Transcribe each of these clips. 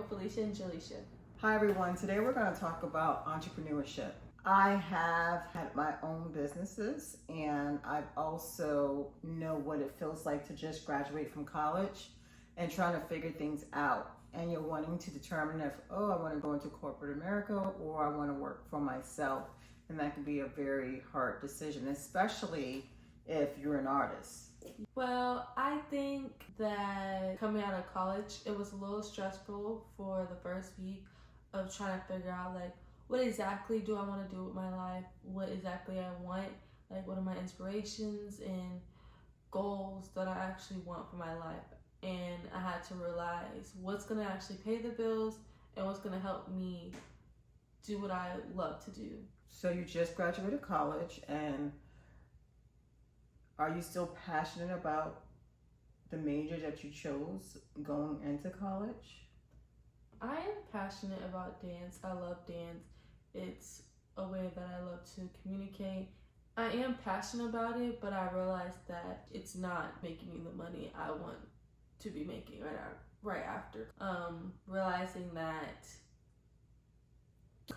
with Felicia and Jalicia. Hi everyone, today we're going to talk about entrepreneurship. I have had my own businesses and I also know what it feels like to just graduate from college and trying to figure things out. And you're wanting to determine if, I want to go into corporate America or I want to work for myself. And that can be a very hard decision, especially if you're an artist. Well, I think that coming out of college, it was a little stressful for the first week of trying to figure out like what exactly do I want to do with my life, what exactly I want, like what are my inspirations and goals that I actually want for my life. And I had to realize what's going to actually pay the bills and what's going to help me do what I love to do. So you just graduated college, and are you still passionate about the major that you chose going into college? I am passionate about dance. I love dance. It's a way that I love to communicate. I am passionate about it, but I realize that it's not making me the money I want to be making right after. Realizing that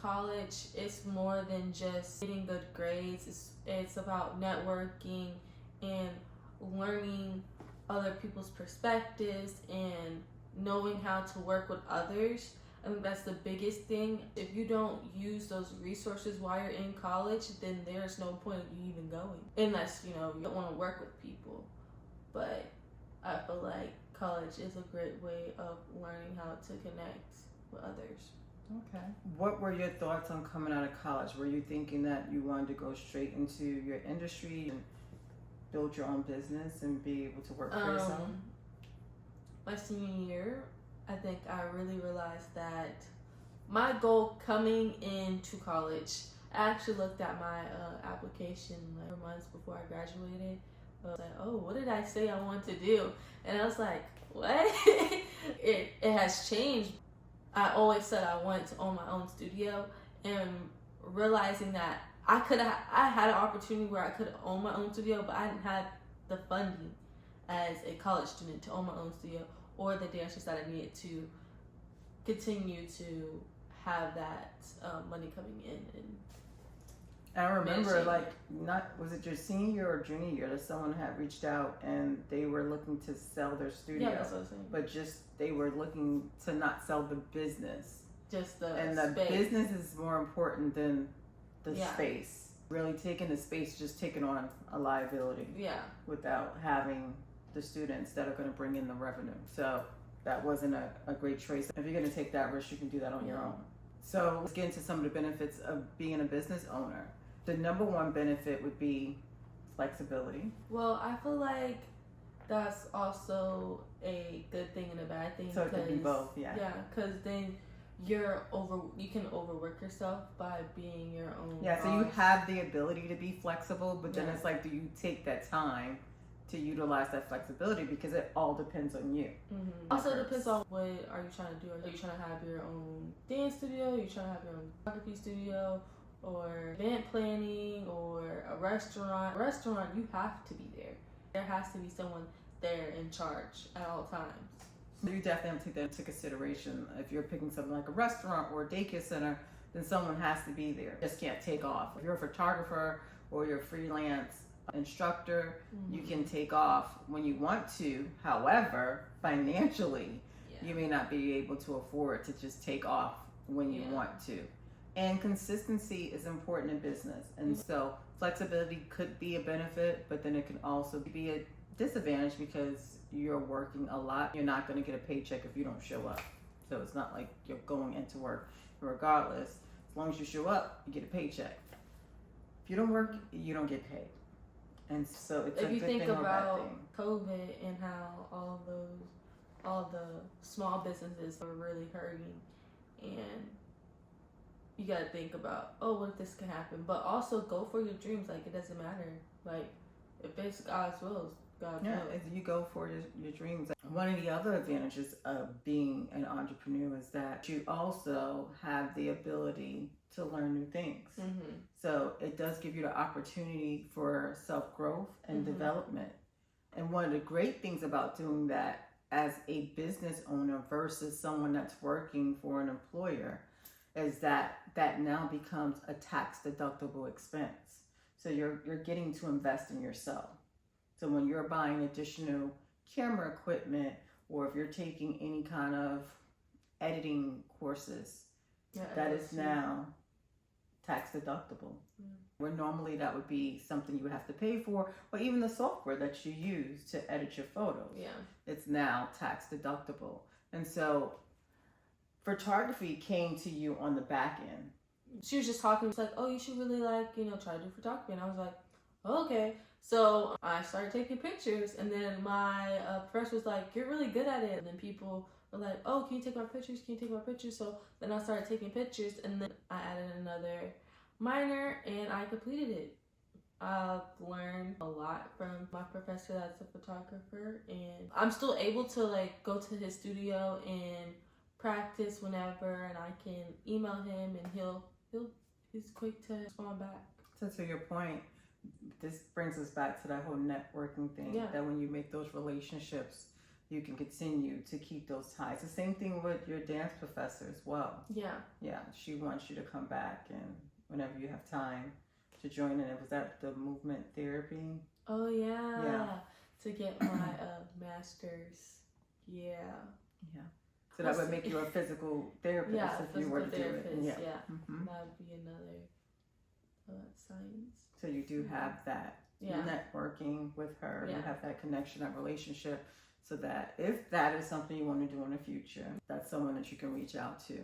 college is more than just getting good grades. It's about networking and learning other people's perspectives and knowing how to work with others. I think that's the biggest thing. If you don't use those resources while you're in college, then there's no point of you even going. Unless, you don't want to work with people. But I feel like college is a great way of learning how to connect with others. Okay. What were your thoughts on coming out of college? Were you thinking that you wanted to go straight into your industry and build your own business and be able to work for yourself? My senior year, I think I really realized that my goal coming into college, I actually looked at my application like months before I graduated. I was like, what did I say I want to do? And I was like, what? It has changed. I always said I wanted to own my own studio, and realizing that I had an opportunity where I could own my own studio, but I didn't have the funding as a college student to own my own studio or the dancers that I needed to continue to have that money coming in. And I remember, was it your senior year or junior year that someone had reached out and they were looking to sell their studio? Yeah, that's what I was saying. But they were looking to not sell the business. Just the And the space. business is more important than the space. Really taking the space, just taking on a liability. Yeah. Without having the students that are going to bring in the revenue. So that wasn't a great choice. If you're going to take that risk, you can do that on your own. So let's get into some of the benefits of being a business owner. The number one benefit would be flexibility. Well, I feel like that's also a good thing and a bad thing. So it could be both, yeah. Yeah, because then you can overwork yourself by being your own Yeah, so boss. you have the ability to be flexible, but then it's like, do you take that time to utilize that flexibility? Because it all depends on you. Mm-hmm. Also, it depends on what are you trying to do. Are you trying to have your own dance studio? Are you trying to have your own photography studio? Or event planning, or a restaurant. A restaurant, you have to be there. There has to be someone there in charge at all times. So you definitely have to take that into consideration. If you're picking something like a restaurant or a daycare center, then someone has to be there. You just can't take off. If you're a photographer or you're a freelance instructor, you can take off when you want to. However, financially, you may not be able to afford to just take off when you want to. And consistency is important in business. And so flexibility could be a benefit, but then it can also be a disadvantage because you're working a lot. You're not going to get a paycheck if you don't show up. So it's not like you're going into work. Regardless, as long as you show up, you get a paycheck. If you don't work, you don't get paid. And so it's a good thing or bad thing. If you think about COVID and how all the small businesses are really hurting, and you gotta think about, what if this can happen? But also go for your dreams. Like, it doesn't matter. Like, if it's God's will, it's God's will. If you go for your dreams. One of the other advantages of being an entrepreneur is that you also have the ability to learn new things. Mm-hmm. So it does give you the opportunity for self-growth and development. And one of the great things about doing that as a business owner versus someone that's working for an employer is that now becomes a tax deductible expense. So you're getting to invest in yourself. So when you're buying additional camera equipment, or if you're taking any kind of editing courses, that is now tax deductible. Where normally that would be something you would have to pay for, or even the software that you use to edit your photos. It's now tax deductible. And so photography came to you on the back end. She was just talking, it's like, oh, you should really try to do photography. And I was like, oh, okay. So I started taking pictures, and then my professor was like, you're really good at it. And then people were like, oh, can you take my pictures? Can you take my pictures? So then I started taking pictures, and then I added another minor, and I completed it. I've learned a lot from my professor that's a photographer, and I'm still able to go to his studio and practice whenever, and I can email him, and he's quick to respond back. So to your point, this brings us back to that whole networking thing, that when you make those relationships, you can continue to keep those ties. The same thing with your dance professor as well. Yeah, she wants you to come back, and whenever you have time to join in. Was that the movement therapy? Oh yeah. To get my master's. Yeah. So that would make you a physical therapist if you were to do it. Mm-hmm. That would be another science. So you do have that networking with her. You have that connection, that relationship, so that if that is something you want to do in the future, that's someone that you can reach out to.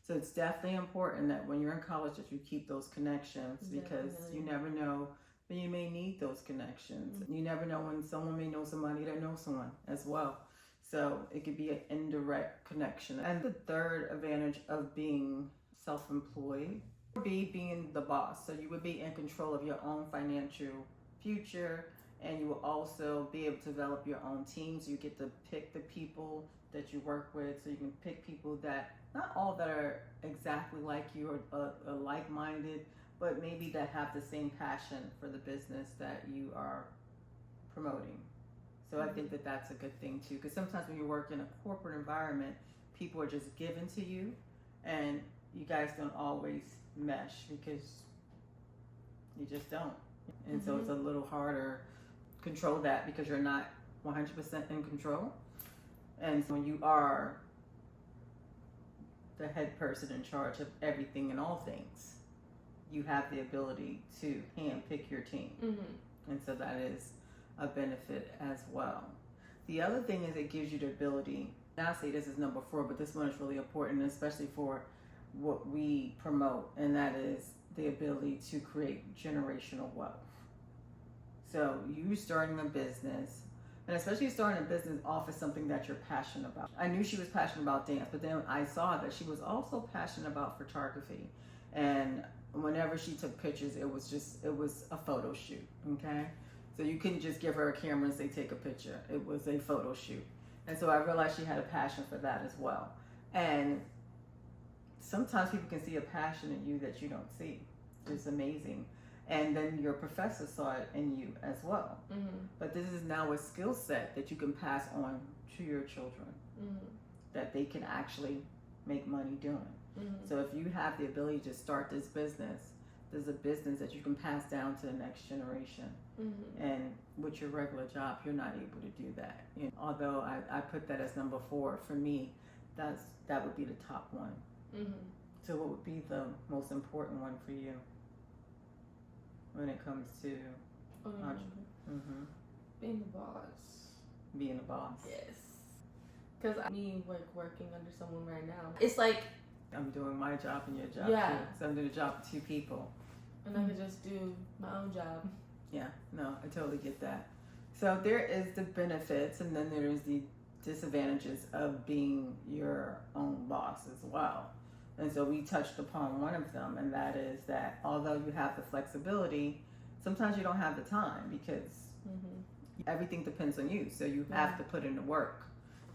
So it's definitely important that when you're in college that you keep those connections, because you never know when you may need those connections. You never know when someone may know somebody that knows someone as well. So it could be an indirect connection. And the third advantage of being self-employed would be being the boss. So you would be in control of your own financial future, and you will also be able to develop your own team. So you get to pick the people that you work with. So you can pick people that, not all that are exactly like you or like-minded, but maybe that have the same passion for the business that you are promoting. So I think that that's a good thing too, because sometimes when you work in a corporate environment, people are just given to you, and you guys don't always mesh because you just don't. And so it's a little harder to control that because you're not 100% in control. And so when you are the head person in charge of everything and all things, you have the ability to handpick your team. And so that is a benefit as well. The other thing is it gives you the ability, and I'll say this is number 4, but this one is really important, especially for what we promote, and that is the ability to create generational wealth. So you starting a business, and especially starting a business off as something that you're passionate about. I knew she was passionate about dance, but then I saw that she was also passionate about photography. And whenever she took pictures, it was a photo shoot, okay? So you couldn't just give her a camera and say, take a picture. It was a photo shoot. And so I realized she had a passion for that as well. And sometimes people can see a passion in you that you don't see. It's amazing. And then your professor saw it in you as well. But this is now a skill set that you can pass on to your children, that they can actually make money doing. So if you have the ability to start this business, there's a business that you can pass down to the next generation. And with your regular job, you're not able to do that. You know, although I put that as number 4, for me, that would be the top one. So what would be the most important one for you when it comes to being the boss? Being the boss. Yes. Because me working under someone right now, it's like I'm doing my job and your job too. So I'm doing a job of 2 people. And I could just do my own job. Yeah, no, I totally get that. So there is the benefits, and then there's the disadvantages of being your own boss as well. And so we touched upon one of them, and that is that although you have the flexibility, sometimes you don't have the time because everything depends on you. So you have to put in the work.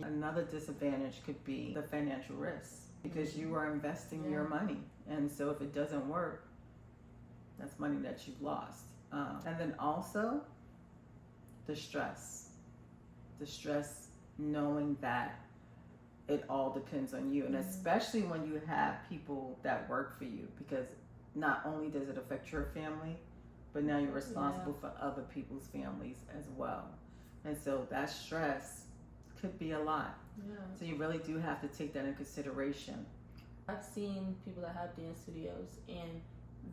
Another disadvantage could be the financial risk, because you are investing your money. And so if it doesn't work, that's money that you've lost. And then also the stress knowing that it all depends on you, and especially when you have people that work for you, because not only does it affect your family, but now you're responsible for other people's families as well. And so that stress could be a lot. Yeah. So you really do have to take that in consideration. I've seen people that have dance studios and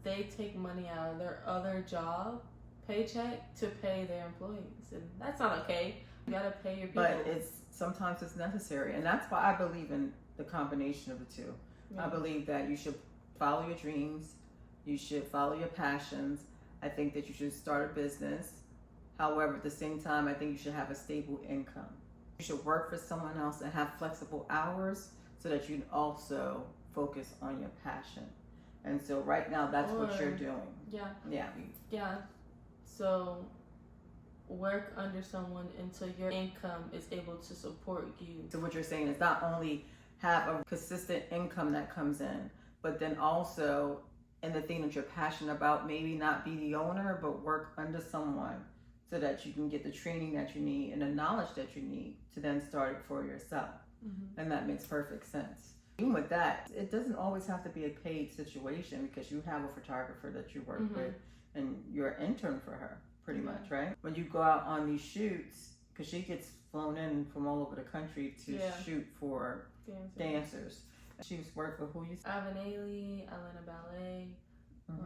they take money out of their other job paycheck to pay their employees, and that's not okay. You gotta pay your people. But sometimes it's necessary, and that's why I believe in the combination of the two. Yeah. I believe that you should follow your dreams, you should follow your passions. I think that you should start a business. However, at the same time, I think you should have a stable income. You should work for someone else and have flexible hours so that you can also focus on your passion. And so right now, that's what you're doing. Yeah. Yeah. Yeah. So work under someone until your income is able to support you. So what you're saying is not only have a consistent income that comes in, but then also in the thing that you're passionate about, maybe not be the owner, but work under someone so that you can get the training that you need and the knowledge that you need to then start it for yourself. Mm-hmm. And that makes perfect sense. Even with that, it doesn't always have to be a paid situation, because you have a photographer that you work with and you're an intern for her pretty much, right? When you go out on these shoots, because she gets flown in from all over the country to shoot for dancers. She's worked with who you said? Avenali, Atlanta Ballet.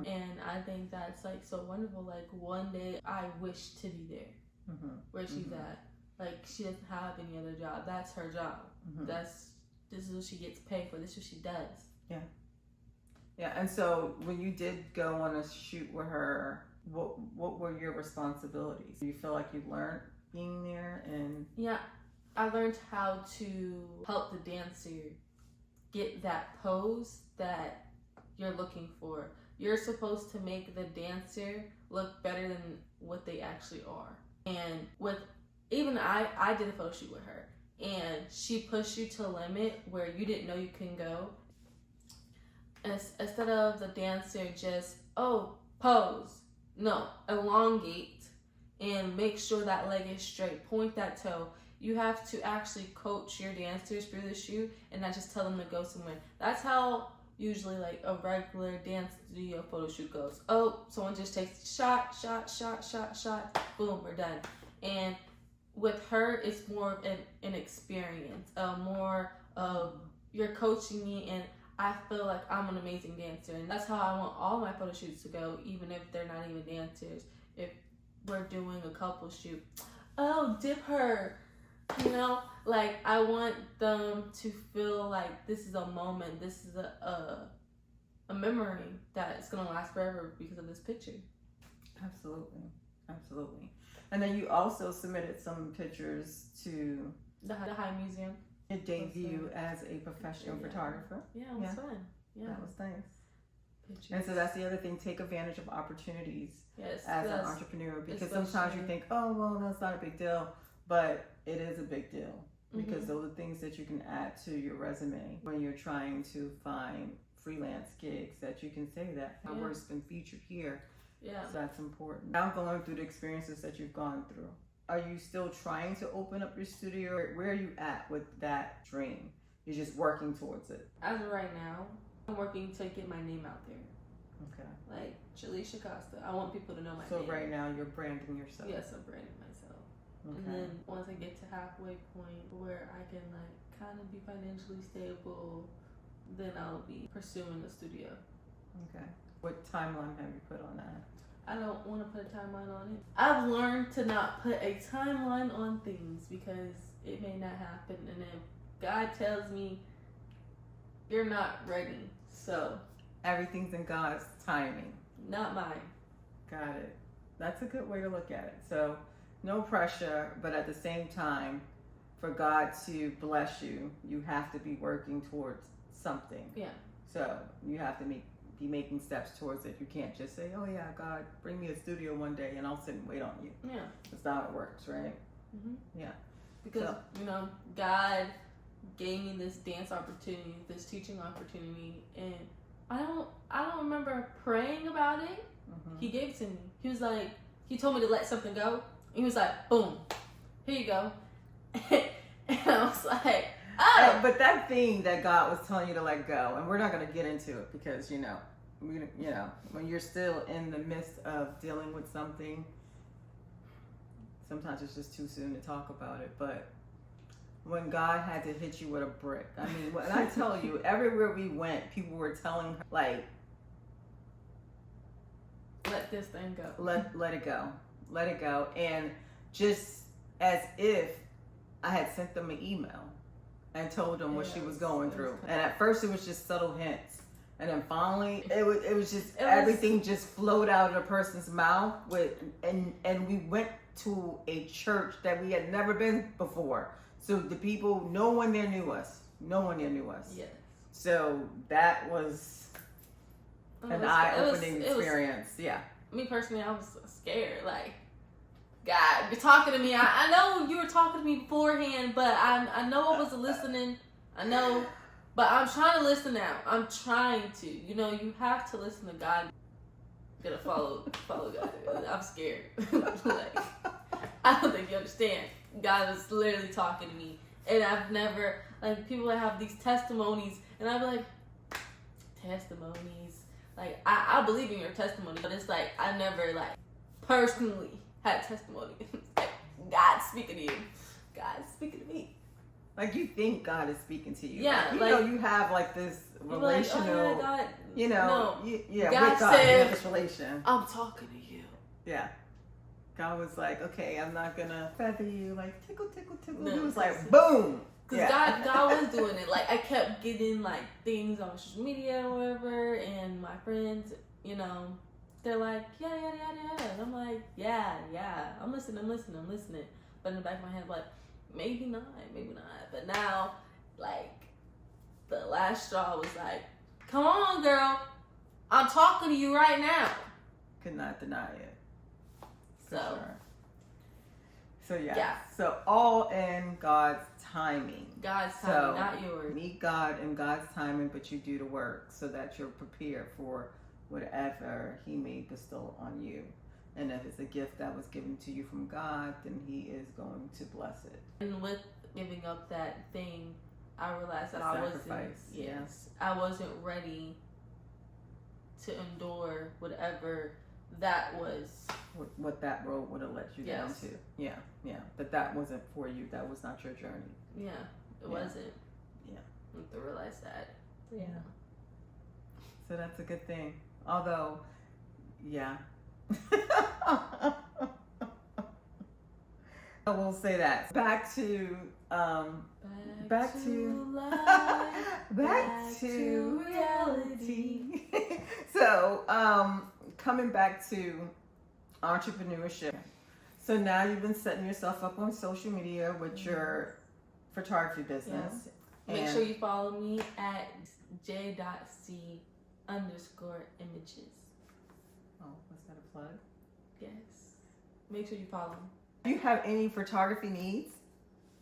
And I think that's like so wonderful. Like one day I wish to be there where she's at. Like she doesn't have any other job. That's her job. This is what she gets paid for. This is what she does. Yeah. And so when you did go on a shoot with her, what were your responsibilities? Do you feel like you learned being there? And I learned how to help the dancer get that pose that you're looking for. You're supposed to make the dancer look better than what they actually are. And with even I did a photo shoot with her, and she pushed you to a limit where you didn't know you can go. Instead of the dancer just pose, no, elongate and make sure that leg is straight, point that toe. You have to actually coach your dancers through the shoot and not just tell them to go somewhere. That's how usually like a regular dance studio photo shoot goes. Someone just takes shot, boom, we're done. And with her, it's more of an experience, more of you're coaching me, and I feel like I'm an amazing dancer. And that's how I want all my photo shoots to go, even if they're not even dancers. If we're doing a couple shoot, dip her. Like I want them to feel like this is a moment, this is a memory that is gonna last forever because of this picture. Absolutely. And then you also submitted some pictures to the High Museum. Your debut as a professional photographer. Yeah, it was fun. Yeah, that was nice. Pictures. And so that's the other thing, take advantage of opportunities as an entrepreneur, because sometimes you think, that's not a big deal. But it is a big deal, because those are things that you can add to your resume when you're trying to find freelance gigs, that you can say that my work's been featured here. Yeah. So that's important. Now going through the experiences that you've gone through, are you still trying to open up your studio? Where are you at with that dream? You're just working towards it? As of right now, I'm working to get my name out there. Okay. Like Jalicia Costa. I want people to know my name. So right now you're branding yourself? Yes, I'm branding myself. Okay. And then once I get to halfway point where I can like kind of be financially stable, then I'll be pursuing the studio. Okay. What timeline have you put on that? I don't want to put a timeline on it. I've learned to not put a timeline on things because it may not happen. And if God tells me you're not ready, so. Everything's in God's timing. Not mine. Got it. That's a good way to look at it. So no pressure, but at the same time, for God to bless you, you have to be working towards something. Yeah. So you have to be making steps towards it. You can't just say, God, bring me a studio one day and I'll sit and wait on you. Yeah. That's not how it works, right? Yeah. Because, God gave me this dance opportunity, this teaching opportunity, and I don't remember praying about it. He gave it to me. He was like, he told me to let something go. He was like, boom, here you go. And I was like, oh. But that thing that God was telling you to let go, and we're not going to get into it because, when you're still in the midst of dealing with something, sometimes it's just too soon to talk about it. But when God had to hit you with a brick, I mean, when I tell you, everywhere we went, people were telling her, like, let this thing go. Let it go. Let it go. And just as if I had sent them an email and told them what she was going through. And at first it was just subtle hints. And then finally it was just everything just flowed out of the person's mouth and we went to a church that we had never been before. So the people, no one there knew us. Yes. So that was an eye-opening experience. Yeah. Me personally, I was scared. Like, God, you're talking to me. I know you were talking to me beforehand, but I know I wasn't listening. I know, but I'm trying to listen now. I'm trying to. You have to listen to God. You gotta follow God. I'm scared. Like, I don't think you understand. God is literally talking to me, and I've never, like, people that have these testimonies, and I'm like, testimonies. Like, I believe in your testimony, but it's like, I never, like, personally had testimony. Like, God's speaking to you. God's speaking to me. Like, you think God is speaking to you. Yeah. Like, you have, like, this relational, like, oh, yeah, God. no, God with God, said, you have this relation. I'm talking to you. Yeah. God was like, okay, I'm not gonna feather you, like, tickle, tickle, tickle. No, he was like, boom. Because God was doing it. Like, I kept getting, like, things on social media or whatever, and my friends, they're like, yada, yada, yada, yada. And I'm like, yeah, I'm listening. But in the back of my head, like, maybe not. But now, like, the last straw was like, come on, girl. I'm talking to you right now. Could not deny it. For So. sure. So, Yeah. So, all in God's timing. God's timing, not yours. Meet God in God's timing, but you do the work so that you're prepared for whatever He may bestow on you. And if it's a gift that was given to you from God, then He is going to bless it. And with giving up that thing, I realized that I wasn't ready to endure whatever that was. What that road would have led you down to. Yeah. That wasn't for you. That was not your journey. Yeah, it wasn't. Yeah. I have to realize that. Yeah. So that's a good thing. Although, yeah. I will say that. Back to reality. So, coming back to entrepreneurship. So now you've been setting yourself up on social media with your photography business. Yeah. Make sure you follow me at j.c_images. Oh, was that a plug? Yes. Make sure you follow me. If you have any photography needs,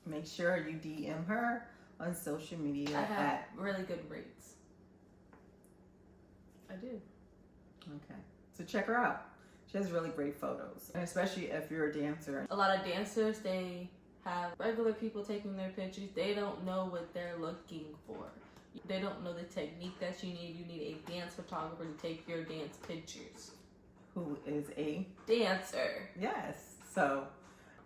make sure you DM her on social media. I have really good rates. I do. Okay. So check her out. She has really great photos. And especially if you're a dancer. A lot of dancers, they have regular people taking their pictures. They don't know what they're looking for. They don't know the technique that you need. You need a dance photographer to take your dance pictures. Who is a dancer. Yes. So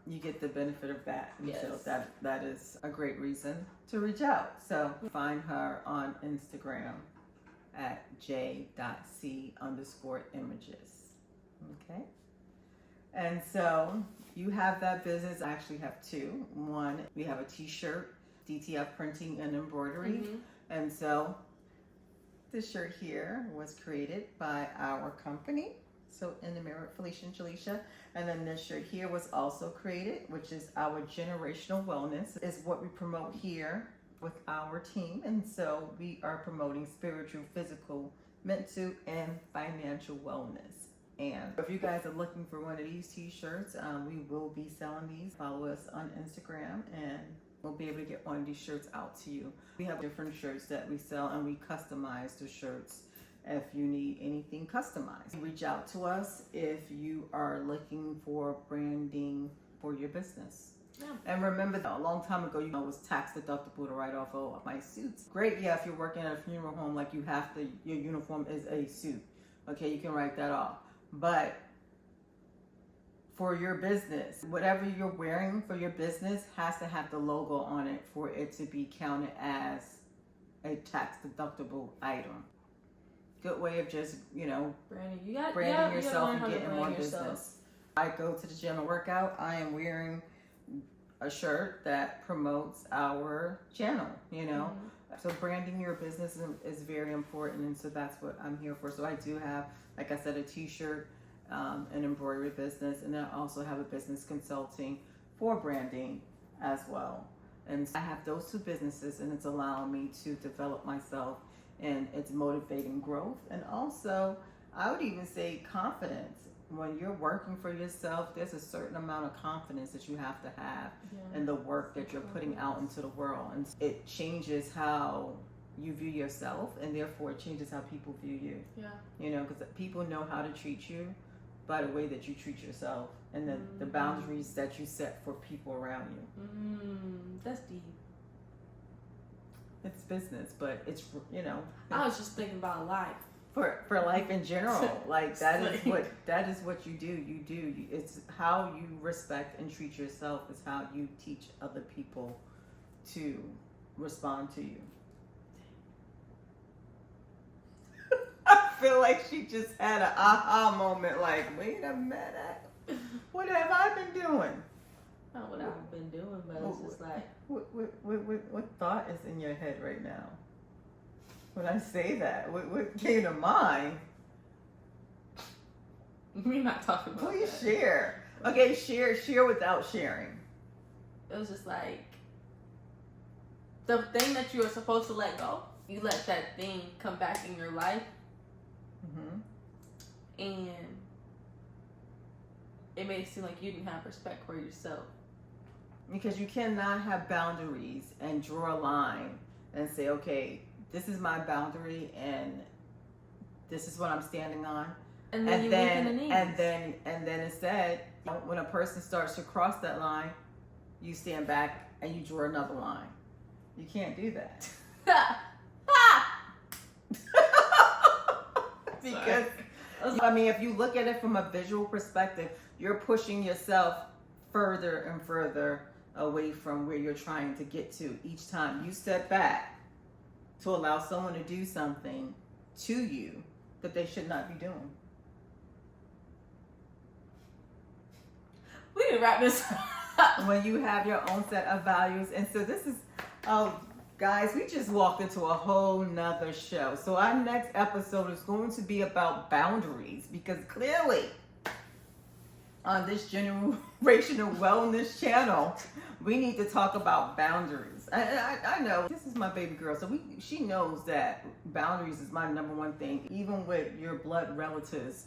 you get the benefit of that. And yes. So that is a great reason to reach out. So find her on Instagram at j.c_images. Okay. And so you have that business. I actually have two. One, we have a t-shirt, DTF printing and embroidery. Mm-hmm. And so this shirt here was created by our company. So in the mirror, Felicia and Jalicia. And then this shirt here was also created, which is our generational wellness, is what we promote here with our team. And so we are promoting spiritual, physical, mental, and financial wellness. And if you guys are looking for one of these t-shirts, we will be selling these. Follow us on Instagram and we'll be able to get one of these shirts out to you. We have different shirts that we sell and we customize the shirts if you need anything customized. Reach out to us if you are looking for branding for your business. Yeah. And remember that a long time ago, it was tax deductible to write off my suits. Great, yeah, if you're working at a funeral home, like you have to, your uniform is a suit. Okay, you can write that off. But for your business, whatever you're wearing for your business has to have the logo on it for it to be counted as a tax deductible item. Good way of just, branding yourself and getting more business. I go to the gym and work out. I am wearing a shirt that promotes our channel, So branding your business is very important, and so that's what I'm here for. So I do have, like I said, a t-shirt, an embroidery business, and then I also have a business consulting for branding as well. And so I have those two businesses, and it's allowing me to develop myself, and it's motivating growth, and also I would even say confidence. When you're working for yourself, there's a certain amount of confidence that you have to have in the work that you're putting out into the world, and it changes how you view yourself, and therefore it changes how people view you. Because people know how to treat you by the way that you treat yourself, and the boundaries that you set for people around you. That's deep. It's business, but it's I was just thinking about life. For life in general, like that is what you do. It's how you respect and treat yourself is how you teach other people to respond to you. I feel like she just had an aha moment. Like, wait a minute, what have I been doing? Not what I've been doing, but it's just like what thought is in your head right now? When I say that, what came to mind? We're not talking about Please that. share. Okay, share without sharing. It was just like the thing that you were supposed to let go. You let that thing come back in your life, and it made it seem like you didn't have respect for yourself. Because you cannot have boundaries and draw a line and say, okay, this is my boundary and this is what I'm standing on. And then instead, when a person starts to cross that line, you stand back and you draw another line. You can't do that. Because if you look at it from a visual perspective, you're pushing yourself further and further away from where you're trying to get to each time you step back to allow someone to do something to you that they should not be doing. We need to wrap this up. When you have your own set of values. And so this is, guys, we just walked into a whole nother show. So our next episode is going to be about boundaries, because clearly on this generational wellness channel, we need to talk about boundaries. I know this is my baby girl, so she knows that boundaries is my number one thing. Even with your blood relatives,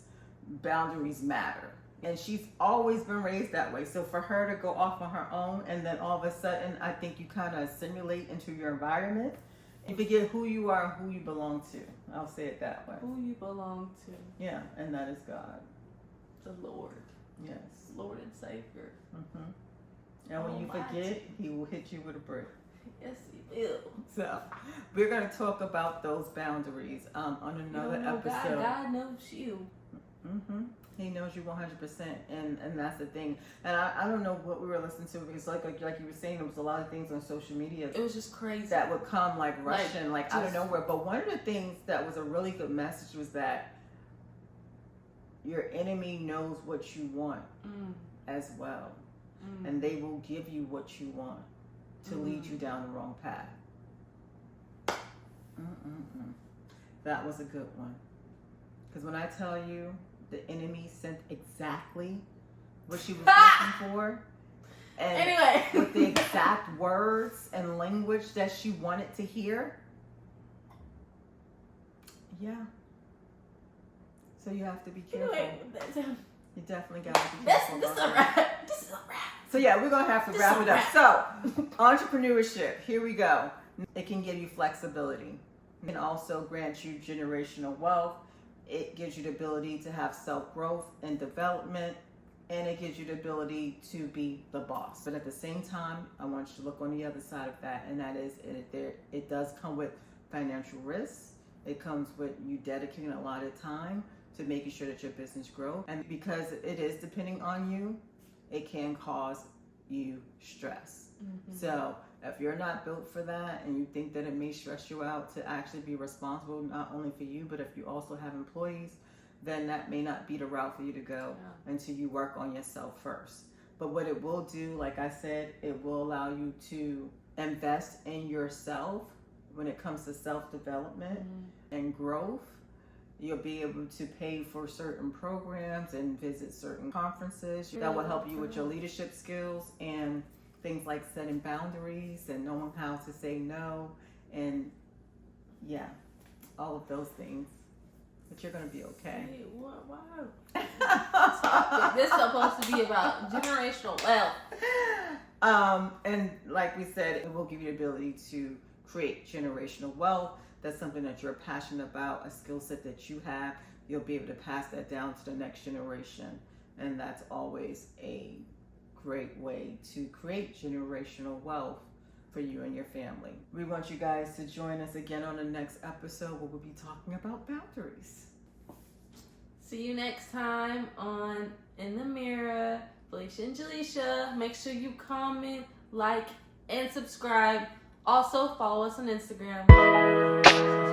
boundaries matter. And she's always been raised that way. So for her to go off on her own, and then all of a sudden, I think you kind of assimilate into your environment. You forget who you are and who you belong to. I'll say it that way. Who you belong to. Yeah, and that is God. The Lord. Yes. Lord and Savior. And when you forget, He will hit you with a brick. Yes, He will. So we're going to talk about those boundaries on another episode. God knows you. He knows you 100%, and that's the thing. And I don't know what we were listening to, because like you were saying, there was a lot of things on social media. It was just crazy. That would come like rushing, like out of nowhere. But one of the things that was a really good message was that your enemy knows what you want as well. And they will give you what you want to lead you down the wrong path. That was a good one. Because when I tell you, the enemy sent exactly what she was looking for. And anyway, with the exact words and language that she wanted to hear. Yeah. So you have to be careful. Anyway, you definitely got to be careful. This is a wrap. This is a wrap. So yeah, we're going to have to wrap it up. So, entrepreneurship, here we go. It can give you flexibility. It can also grant you generational wealth. It gives you the ability to have self-growth and development. and it gives you the ability to be the boss. But at the same time, I want you to look on the other side of that, and that is it does come with financial risks. It comes with you dedicating a lot of time to making sure that your business grows. And because it is depending on you, it can cause you stress. Mm-hmm. So if you're not built for that and you think that it may stress you out to actually be responsible not only for you, but if you also have employees, then that may not be the route for you to go until you work on yourself first. But what it will do, like I said, it will allow you to invest in yourself when it comes to self-development and growth. You'll be able to pay for certain programs and visit certain conferences that will help you with your leadership skills and things like setting boundaries and knowing how to say no, and all of those things. But you're going to be okay. Hey, wow. This is supposed to be about generational wealth. And like we said, it will give you the ability to create generational wealth. That's something that you're passionate about, a skill set that you have. You'll be able to pass that down to the next generation. And that's always a great way to create generational wealth for you and your family. We want you guys to join us again on the next episode where we'll be talking about boundaries. See you next time on In the Mirror, Felicia and Jalicia. Make sure you comment, like, and subscribe. Also, follow us on Instagram.